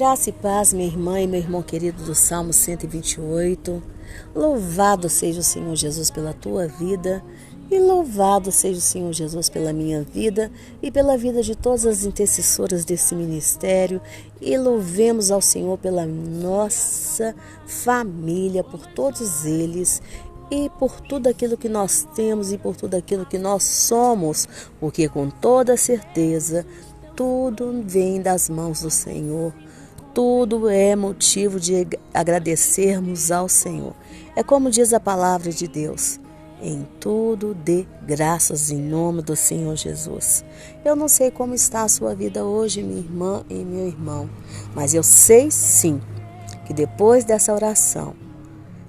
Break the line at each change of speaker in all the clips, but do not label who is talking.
Graça e paz, minha irmã e meu irmão querido do Salmo 128. Louvado seja o Senhor Jesus pela tua vida e louvado seja o Senhor Jesus pela minha vida e pela vida de todas as intercessoras desse ministério. E louvemos ao Senhor pela nossa família, por todos eles e por tudo aquilo que nós temos e por tudo aquilo que nós somos, porque com toda certeza tudo vem das mãos do Senhor. Tudo é motivo de agradecermos ao Senhor. É como diz a palavra de Deus: em tudo dê graças em nome do Senhor Jesus. Eu não sei como está a sua vida hoje, minha irmã e meu irmão, mas eu sei sim que depois dessa oração,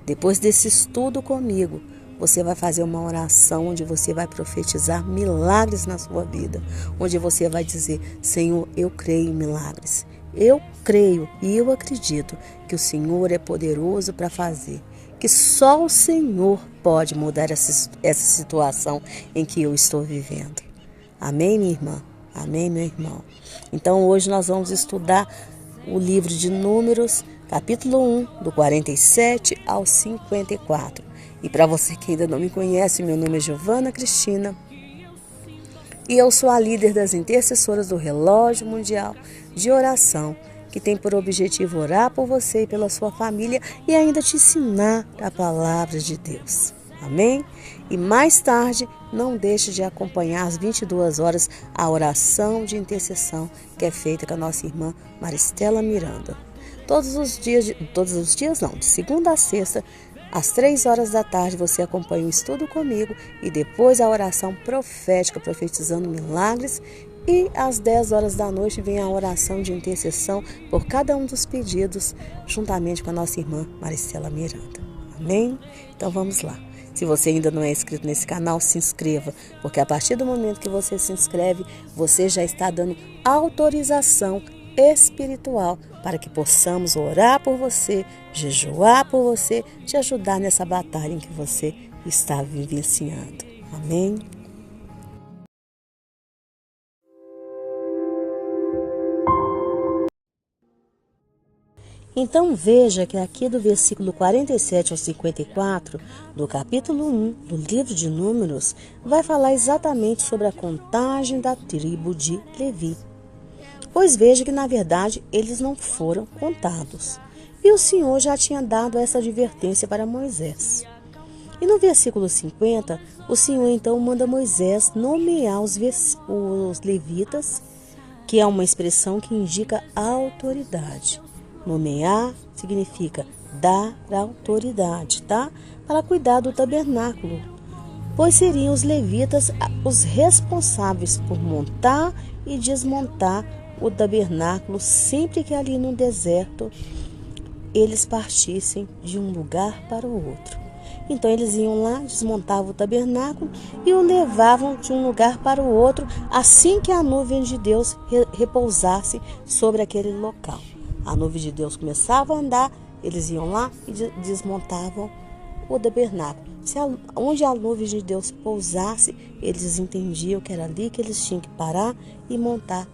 depois desse estudo comigo, você vai fazer uma oração onde você vai profetizar milagres na sua vida, onde você vai dizer: Senhor, eu creio em milagres. Eu creio e eu acredito que o Senhor é poderoso para fazer, que só o Senhor pode mudar essa situação em que eu estou vivendo. Amém, minha irmã? Amém, meu irmão? Então hoje nós vamos estudar o livro de Números, capítulo 1, do 47 ao 54. E para você que ainda não me conhece, meu nome é Giovana Cristina e eu sou a líder das intercessoras do Relógio Mundial de Oração, que tem por objetivo orar por você e pela sua família e ainda te ensinar a palavra de Deus. Amém? E mais tarde, não deixe de acompanhar às 22 horas a oração de intercessão que é feita com a nossa irmã Maristela Miranda. De segunda a sexta, às 3 horas da tarde, você acompanha o estudo comigo e depois a oração profética, profetizando milagres. E às 10 horas da noite vem a oração de intercessão por cada um dos pedidos, juntamente com a nossa irmã Maristela Miranda. Amém? Então vamos lá. Se você ainda não é inscrito nesse canal, se inscreva, porque a partir do momento que você se inscreve, você já está dando autorização espiritual para que possamos orar por você, jejuar por você, te ajudar nessa batalha em que você está vivenciando. Amém? Então veja que aqui do versículo 47 ao 54, do capítulo 1 do livro de Números, vai falar exatamente sobre a contagem da tribo de Levi. Pois veja que na verdade eles não foram contados. E o Senhor já tinha dado essa advertência para Moisés. E no versículo 50, o Senhor então manda Moisés nomear os levitas, que é uma expressão que indica autoridade. Nomear significa dar autoridade, tá? Para cuidar do tabernáculo, pois seriam os levitas os responsáveis por montar e desmontar o tabernáculo sempre que ali no deserto eles partissem de um lugar para o outro. Então eles iam lá, desmontavam o tabernáculo e o levavam de um lugar para o outro assim que a nuvem de Deus repousasse sobre aquele local. A nuvem de Deus começava a andar, eles iam lá e desmontavam o tabernáculo. Onde a nuvem de Deus pousasse, eles entendiam que era ali que eles tinham que parar e montar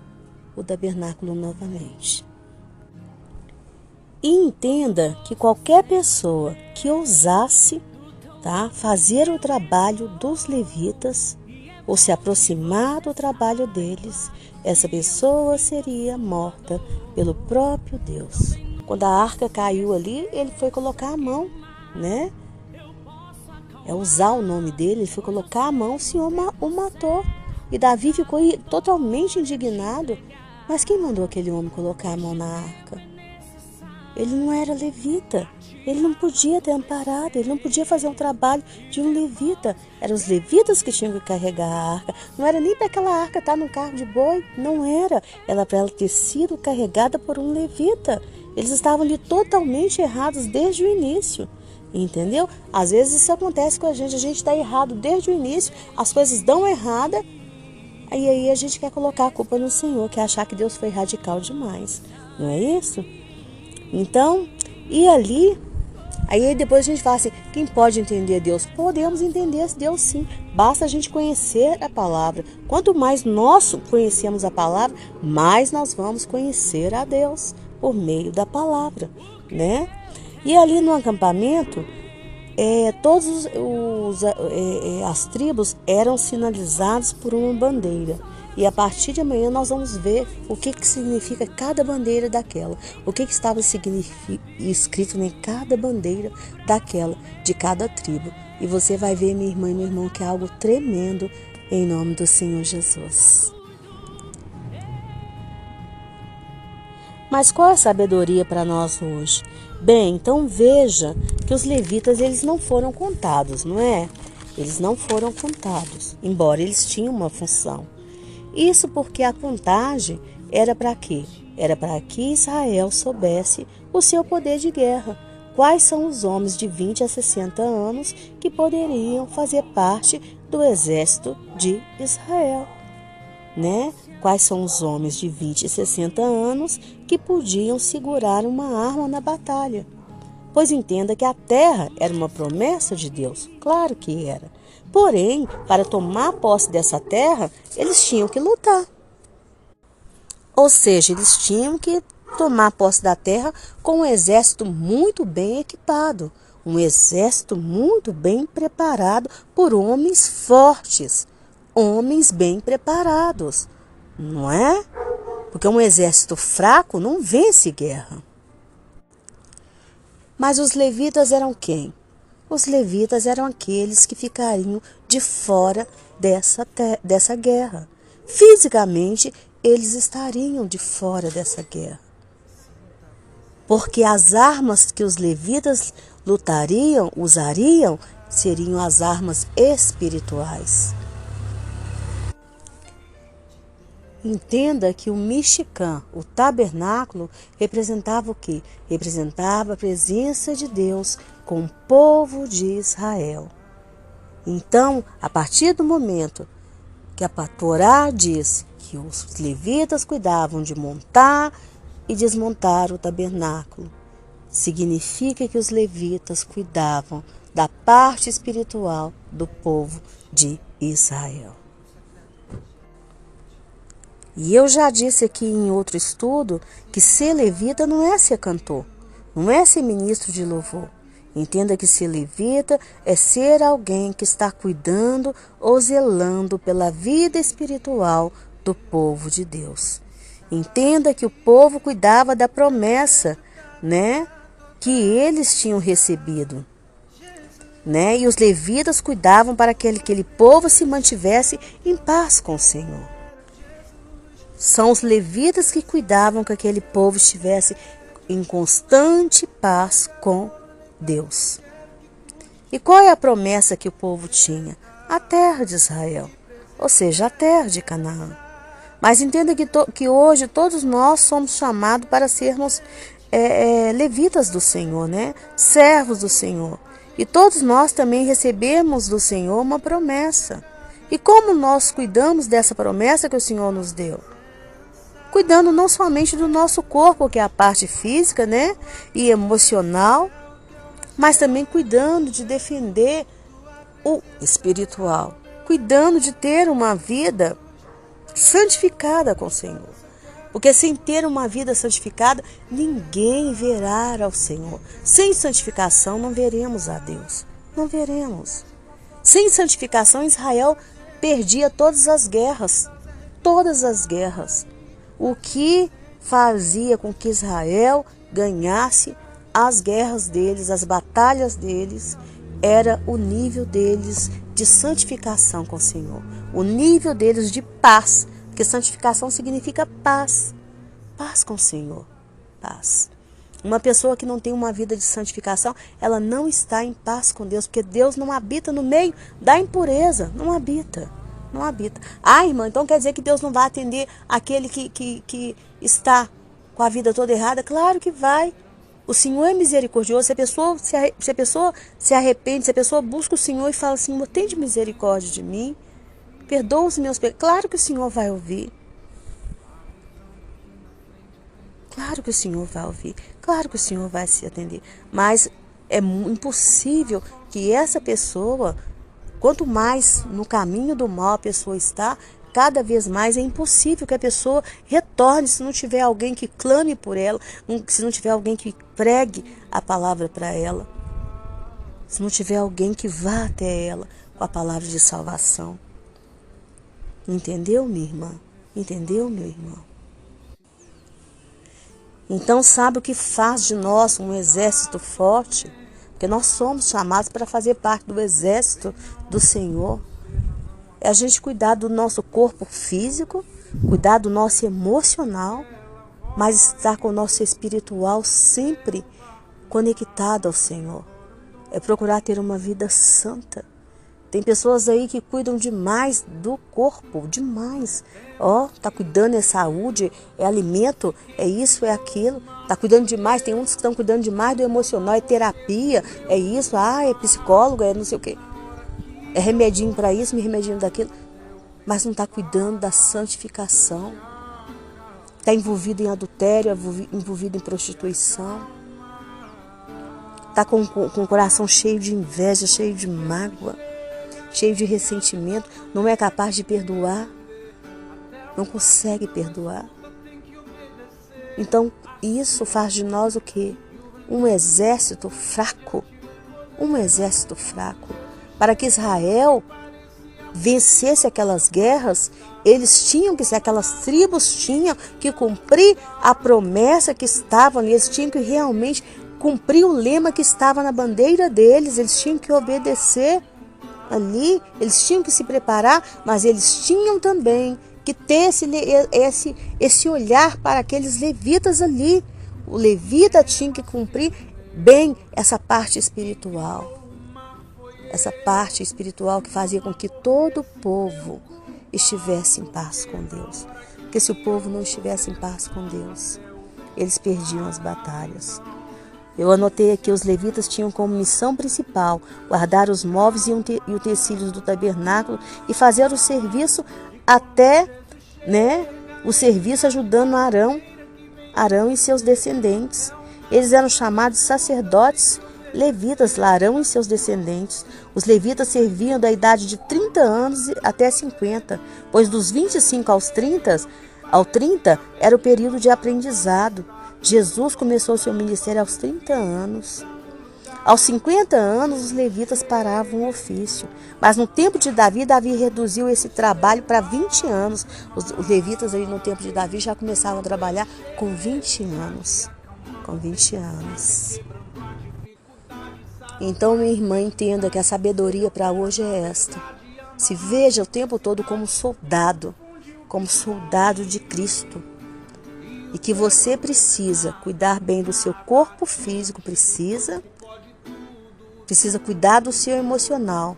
o tabernáculo novamente. E entenda que qualquer pessoa que ousasse, fazer o trabalho dos levitas ou se aproximar do trabalho deles, essa pessoa seria morta pelo próprio Deus. Quando a arca caiu ali, ele foi colocar a mão, né? É usar o nome dele, ele foi colocar a mão, o Senhor o matou. E Davi ficou totalmente indignado. Mas quem mandou aquele homem colocar a mão na arca? Ele não era levita, ele não podia ter amparado, ele não podia fazer um trabalho de um levita. Eram os levitas que tinham que carregar a arca. Não era nem para aquela arca estar no carro de boi, não era. Era para ela ter sido carregada por um levita. Eles estavam ali totalmente errados desde o início, entendeu? Às vezes isso acontece com a gente está errado desde o início, as coisas dão errada, aí a gente quer colocar a culpa no Senhor, quer achar que Deus foi radical demais, não é isso? Então, e ali, aí depois a gente fala assim, quem pode entender Deus? Podemos entender Deus sim, basta a gente conhecer a palavra. Quanto mais nós conhecemos a palavra, mais nós vamos conhecer a Deus. por meio da palavra, né? E ali no acampamento, as tribos eram sinalizadas por uma bandeira. E a partir de amanhã nós vamos ver o que significa cada bandeira daquela. O que estava escrito em cada bandeira daquela, de cada tribo. E você vai ver, minha irmã e meu irmão, que é algo tremendo em nome do Senhor Jesus. Mas qual é a sabedoria para nós hoje? Bem, então veja que os levitas eles não foram contados, não é? Eles não foram contados, embora eles tinham uma função. Isso porque a contagem era para quê? Era para que Israel soubesse o seu poder de guerra. Quais são os homens de 20 a 60 anos que poderiam fazer parte do exército de Israel, né? Quais são os homens de 20 e 60 anos que podiam segurar uma arma na batalha? Pois entenda que a terra era uma promessa de Deus, claro que era. Porém, para tomar posse dessa terra, eles tinham que lutar. Ou seja, eles tinham que tomar posse da terra com um exército muito bem equipado, um exército muito bem preparado por homens fortes, homens bem preparados, não é? Porque um exército fraco não vence guerra. Mas os levitas eram quem? Os levitas eram aqueles que ficariam de fora dessa guerra. Fisicamente, eles estariam de fora dessa guerra. Porque as armas que os levitas usariam, seriam as armas espirituais. Entenda que o Mishkan, o tabernáculo, representava o quê? Representava a presença de Deus com o povo de Israel. Então, a partir do momento que a Torá diz que os levitas cuidavam de montar e desmontar o tabernáculo, significa que os levitas cuidavam da parte espiritual do povo de Israel. E eu já disse aqui em outro estudo que ser levita não é ser cantor, não é ser ministro de louvor. Entenda que ser levita é ser alguém que está cuidando ou zelando pela vida espiritual do povo de Deus. Entenda que o povo cuidava da promessa, né, que eles tinham recebido, né? E os levitas cuidavam para que aquele povo se mantivesse em paz com o Senhor. São os levitas que cuidavam que aquele povo estivesse em constante paz com Deus. E qual é a promessa que o povo tinha? A terra de Israel, ou seja, a terra de Canaã. Mas entenda que hoje todos nós somos chamados para sermos levitas do Senhor, né? Servos do Senhor. E todos nós também recebemos do Senhor uma promessa. E como nós cuidamos dessa promessa que o Senhor nos deu? Cuidando não somente do nosso corpo, que é a parte física, né, e emocional, mas também cuidando de defender o espiritual, cuidando de ter uma vida santificada com o Senhor. Porque sem ter uma vida santificada, ninguém verá ao Senhor. Sem santificação não veremos a Deus, não veremos. Sem santificação, Israel perdia todas as guerras, todas as guerras. O que fazia com que Israel ganhasse as guerras deles, as batalhas deles, era o nível deles de santificação com o Senhor, o nível deles de paz, porque santificação significa paz, paz com o Senhor, paz. Uma pessoa que não tem uma vida de santificação, ela não está em paz com Deus, porque Deus não habita no meio da impureza, não habita. Não habita. Ah, irmã, então quer dizer que Deus não vai atender aquele que está com a vida toda errada? Claro que vai. O Senhor é misericordioso. Se a pessoa se arrepende, se a pessoa busca o Senhor e fala assim, tem de misericórdia de mim, perdoa os meus pecados, claro que o Senhor vai ouvir. Claro que o Senhor vai ouvir. Claro que o Senhor vai se atender. Mas é impossível que essa pessoa... Quanto mais no caminho do mal a pessoa está, cada vez mais é impossível que a pessoa retorne se não tiver alguém que clame por ela, se não tiver alguém que pregue a palavra para ela, se não tiver alguém que vá até ela com a palavra de salvação. Entendeu, minha irmã? Entendeu, meu irmão? Então, sabe o que faz de nós um exército forte? Porque nós somos chamados para fazer parte do exército do Senhor. É a gente cuidar do nosso corpo físico, cuidar do nosso emocional, mas estar com o nosso espiritual sempre conectado ao Senhor. É procurar ter uma vida santa. Tem pessoas aí que cuidam demais do corpo, demais. Tá cuidando, é saúde, é alimento, é isso, é aquilo. Tá cuidando demais, tem uns que estão cuidando demais do emocional, é terapia, é isso, é psicólogo, é não sei o quê. É remedinho para isso, remedinho daquilo. Mas não está cuidando da santificação. Está envolvido em adultério, envolvido em prostituição. Está com o coração cheio de inveja, cheio de mágoa, cheio de ressentimento. Não é capaz de perdoar. Não consegue perdoar. Então, isso faz de nós o quê? Um exército fraco. Um exército fraco. Para que Israel vencesse aquelas guerras, aquelas tribos tinham que cumprir a promessa que estava ali, eles tinham que realmente cumprir o lema que estava na bandeira deles, eles tinham que obedecer ali, eles tinham que se preparar, mas eles tinham também que ter esse olhar para aqueles levitas ali. O levita tinha que cumprir bem essa parte espiritual. Essa parte espiritual que fazia com que todo o povo estivesse em paz com Deus. Porque se o povo não estivesse em paz com Deus, eles perdiam as batalhas. Eu anotei aqui, os levitas tinham como missão principal guardar os móveis e utensílios do tabernáculo e fazer o serviço o serviço ajudando Arão e seus descendentes. Eles eram chamados sacerdotes levitas, Arão e seus descendentes. Os levitas serviam da idade de 30 anos até 50, pois dos 25 ao 30 era o período de aprendizado. Jesus começou seu ministério aos 30 anos. Aos 50 anos, os levitas paravam o ofício. Mas no tempo de Davi reduziu esse trabalho para 20 anos. Os levitas aí no tempo de Davi já começavam a trabalhar com 20 anos. Com 20 anos. Então, minha irmã, entenda que a sabedoria para hoje é esta. Se veja o tempo todo como soldado de Cristo. E que você precisa cuidar bem do seu corpo físico, precisa cuidar do seu emocional,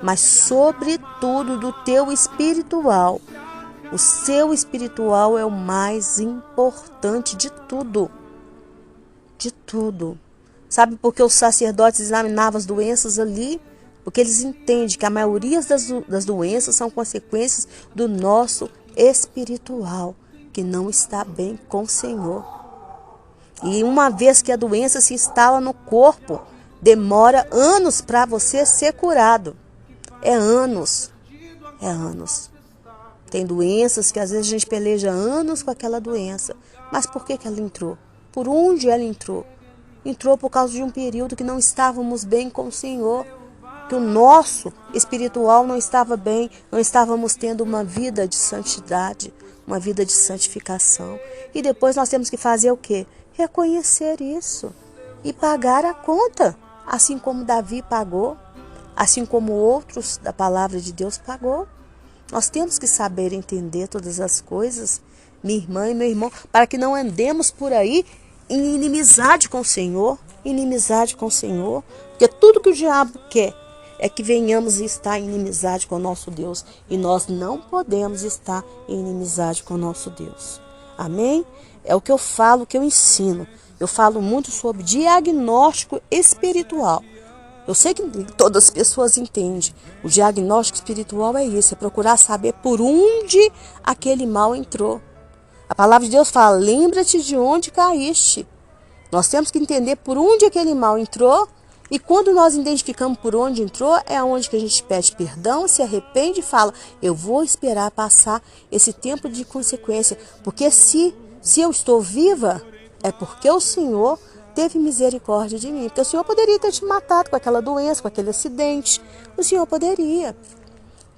mas sobretudo do teu espiritual. O seu espiritual é o mais importante de tudo. De tudo. Sabe por que os sacerdotes examinavam as doenças ali? Porque eles entendem que a maioria das doenças são consequências do nosso espiritual, que não está bem com o Senhor. E uma vez que a doença se instala no corpo, demora anos para você ser curado. É anos. Tem doenças que às vezes a gente peleja anos com aquela doença. Mas por que ela entrou? Por onde ela entrou? Entrou por causa de um período que não estávamos bem com o Senhor, que o nosso espiritual não estava bem, não estávamos tendo uma vida de santidade, uma vida de santificação. E depois nós temos que fazer o quê? Reconhecer isso e pagar a conta, assim como Davi pagou, assim como outros da palavra de Deus pagou. Nós temos que saber entender todas as coisas, minha irmã e meu irmão, para que não andemos por aí em inimizade com o Senhor, porque tudo que o diabo quer é que venhamos estar em inimizade com o nosso Deus, e nós não podemos estar em inimizade com o nosso Deus. Amém? É o que eu falo, o que eu ensino. Eu falo muito sobre diagnóstico espiritual. Eu sei que todas as pessoas entendem. O diagnóstico espiritual é isso, é procurar saber por onde aquele mal entrou. A palavra de Deus fala, lembra-te de onde caíste. Nós temos que entender por onde aquele mal entrou E quando nós identificamos por onde entrou, é onde que a gente pede perdão, se arrepende e fala, eu vou esperar passar esse tempo de consequência, porque se eu estou viva, é porque o Senhor teve misericórdia de mim, porque o Senhor poderia ter te matado com aquela doença, com aquele acidente, o Senhor poderia,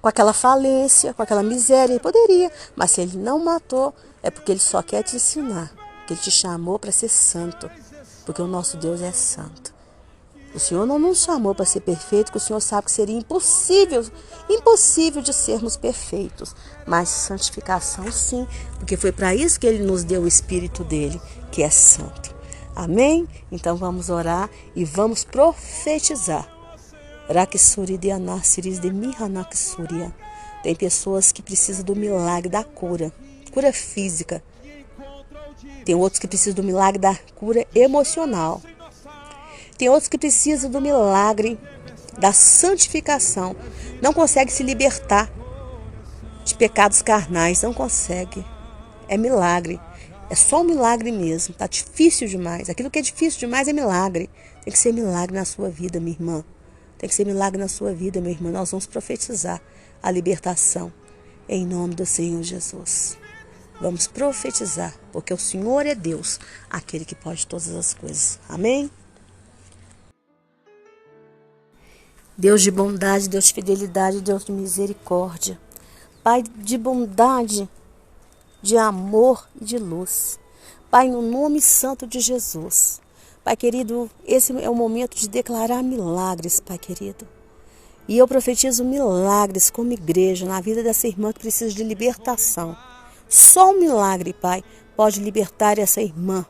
com aquela falência, com aquela miséria, ele poderia, mas se ele não matou, é porque ele só quer te ensinar, que ele te chamou para ser santo, porque o nosso Deus é santo. O Senhor não nos chamou para ser perfeito, porque o Senhor sabe que seria impossível de sermos perfeitos. Mas santificação sim, porque foi para isso que Ele nos deu o Espírito dEle, que é santo. Amém? Então vamos orar e vamos profetizar. Tem pessoas que precisam do milagre da cura física. Tem outros que precisam do milagre da cura emocional. Tem outros que precisam do milagre da santificação. Não consegue se libertar de pecados carnais. Não consegue. É milagre. É só um milagre mesmo. Está difícil demais. Aquilo que é difícil demais é milagre. Tem que ser milagre na sua vida, minha irmã. Tem que ser milagre na sua vida, meu irmão. Nós vamos profetizar a libertação. Em nome do Senhor Jesus. Vamos profetizar. Porque o Senhor é Deus. Aquele que pode todas as coisas. Amém? Deus de bondade, Deus de fidelidade, Deus de misericórdia. Pai de bondade, de amor e de luz. Pai, no nome santo de Jesus. Pai querido, esse é o momento de declarar milagres, Pai querido. E eu profetizo milagres como igreja na vida dessa irmã que precisa de libertação. Só um milagre, Pai, pode libertar essa irmã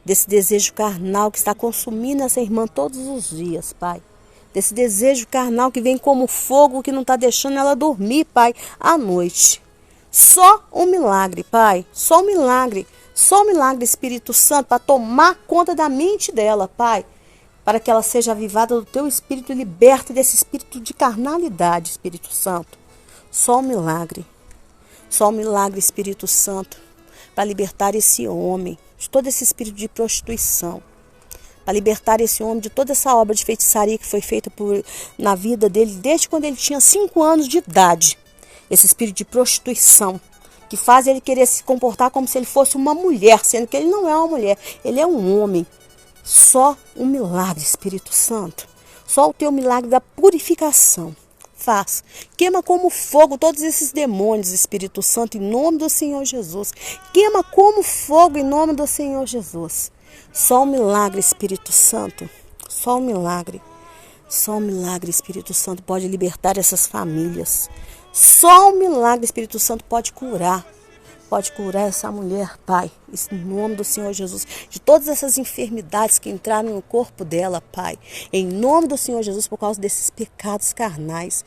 desse desejo carnal que está consumindo essa irmã todos os dias, Pai. Desse desejo carnal que vem como fogo, que não está deixando ela dormir, Pai, à noite. Só um milagre, Pai. Só um milagre. Só um milagre, Espírito Santo, para tomar conta da mente dela, Pai. Para que ela seja avivada do Teu Espírito e liberta desse espírito de carnalidade, Espírito Santo. Só um milagre. Só um milagre, Espírito Santo, para libertar esse homem de todo esse espírito de prostituição, para libertar esse homem de toda essa obra de feitiçaria que foi feita na vida dele desde quando ele tinha 5 anos de idade. Esse espírito de prostituição que faz ele querer se comportar como se ele fosse uma mulher, sendo que ele não é uma mulher, ele é um homem. Só um milagre, Espírito Santo, só o Teu milagre da purificação. Faz. Queima como fogo todos esses demônios, Espírito Santo, em nome do Senhor Jesus. Queima como fogo em nome do Senhor Jesus. Só um milagre, Espírito Santo. Só um milagre. Só um milagre, Espírito Santo, pode libertar essas famílias. Só um milagre, Espírito Santo, pode curar. Pode curar essa mulher, Pai, em nome do Senhor Jesus, de todas essas enfermidades que entraram no corpo dela, Pai, em nome do Senhor Jesus, por causa desses pecados carnais.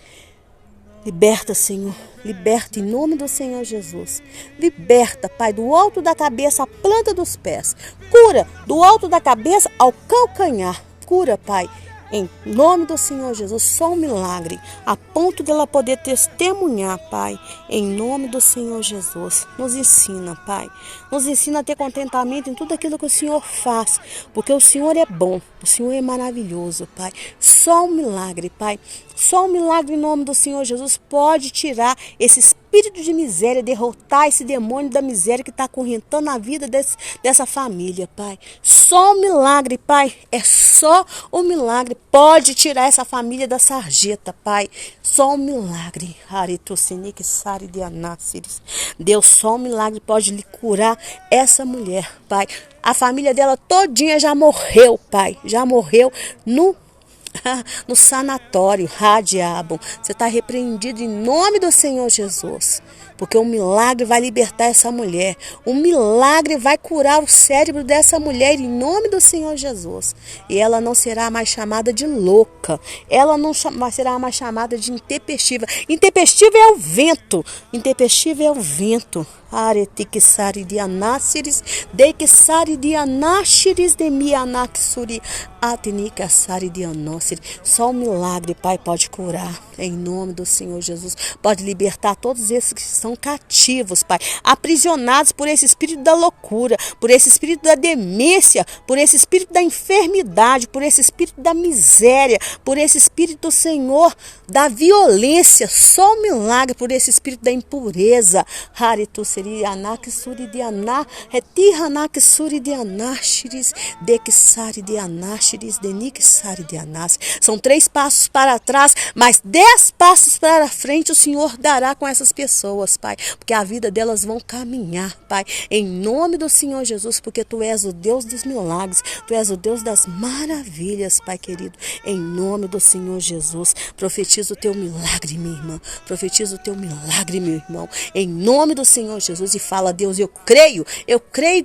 Liberta, Senhor, liberta em nome do Senhor Jesus. Liberta, Pai, do alto da cabeça à planta dos pés. Cura do alto da cabeça ao calcanhar. Cura, Pai, em nome do Senhor Jesus, só um milagre, a ponto dela poder testemunhar, Pai, em nome do Senhor Jesus. Nos ensina, Pai, nos ensina a ter contentamento em tudo aquilo que o Senhor faz, porque o Senhor é bom, o Senhor é maravilhoso, Pai. Só um milagre, Pai, só um milagre em nome do Senhor Jesus pode tirar esse espírito de miséria, derrotar esse demônio da miséria que está acorrentando a vida dessa família, Pai. Só um milagre, Pai, é só um milagre pode tirar essa família da sarjeta, Pai. Só um milagre. Deus, só um milagre pode lhe curar essa mulher, Pai. A família dela todinha já morreu, Pai. Já morreu no sanatório. Diabo, você está repreendido em nome do Senhor Jesus. Porque um milagre vai libertar essa mulher. Um milagre vai curar o cérebro dessa mulher em nome do Senhor Jesus. E ela não será mais chamada de louca. Ela não será mais chamada de intempestiva. Intempestiva é o vento. Intempestiva é o vento. Aretikisari de anáciris, deikisari de anáciris de mianaxuri, atinikasari de anóciri. milagre. Só o milagre, Pai, pode curar. Em nome do Senhor Jesus. Pode libertar todos esses que estão cativos, Pai. Aprisionados por esse espírito da loucura, por esse espírito da demência, por esse espírito da enfermidade, por esse espírito da miséria, por esse espírito, Senhor, da violência. Só o milagre por esse espírito da impureza. Haritu seria anak suri de aná, retihanak suri de anáxiris, dekisari de anáxiris, denikisari de anás. São 3 passos para trás, mas 10 passos para frente o Senhor dará com essas pessoas, Pai, porque a vida delas vão caminhar, Pai, em nome do Senhor Jesus, porque Tu és o Deus dos milagres, Tu és o Deus das maravilhas, Pai querido, em nome do Senhor Jesus. Profetiza o Teu milagre, minha irmã, profetiza o Teu milagre, meu irmão, em nome do Senhor Jesus, e fala: Deus, eu creio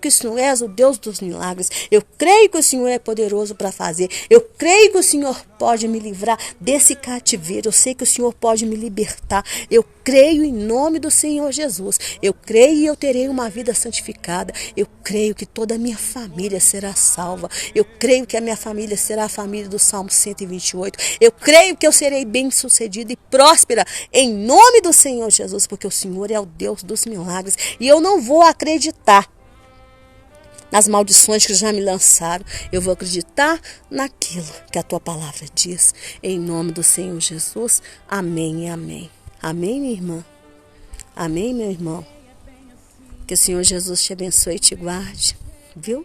que o Senhor és o Deus dos milagres, eu creio que o Senhor é poderoso para fazer, eu creio que o Senhor pode me livrar desse cativeiro, eu sei que o Senhor pode me libertar, eu creio em nome do Senhor Jesus, eu creio e eu terei uma vida santificada, eu creio que toda a minha família será salva, eu creio que a minha família será a família do Salmo 128, eu creio que eu serei bem-sucedida e próspera em nome do Senhor Jesus, porque o Senhor é o Deus dos milagres, e eu não vou acreditar nas maldições que já me lançaram, eu vou acreditar naquilo que a Tua palavra diz, em nome do Senhor Jesus, amém e amém. Amém, minha irmã? Amém, meu irmão? Que o Senhor Jesus te abençoe e te guarde, viu?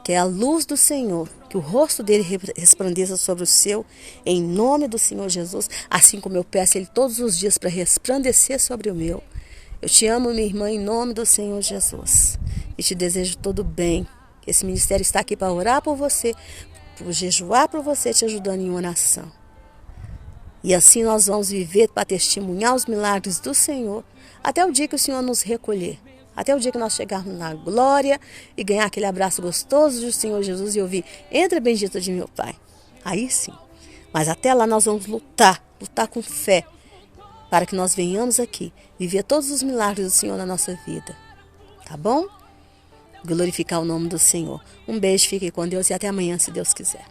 Que a luz do Senhor, que o rosto dele resplandeça sobre o seu, em nome do Senhor Jesus, assim como eu peço ele todos os dias para resplandecer sobre o meu. Eu te amo, minha irmã, em nome do Senhor Jesus. E te desejo todo bem. Esse ministério está aqui para orar por você, por jejuar por você, te ajudando em oração. E assim nós vamos viver para testemunhar os milagres do Senhor, até o dia que o Senhor nos recolher. Até o dia que nós chegarmos na glória e ganhar aquele abraço gostoso do Senhor Jesus e ouvir: entra bendita de meu Pai. Aí sim. Mas até lá nós vamos lutar com fé, para que nós venhamos aqui viver todos os milagres do Senhor na nossa vida. Tá bom? Glorificar o nome do Senhor. Um beijo, fique com Deus e até amanhã, se Deus quiser.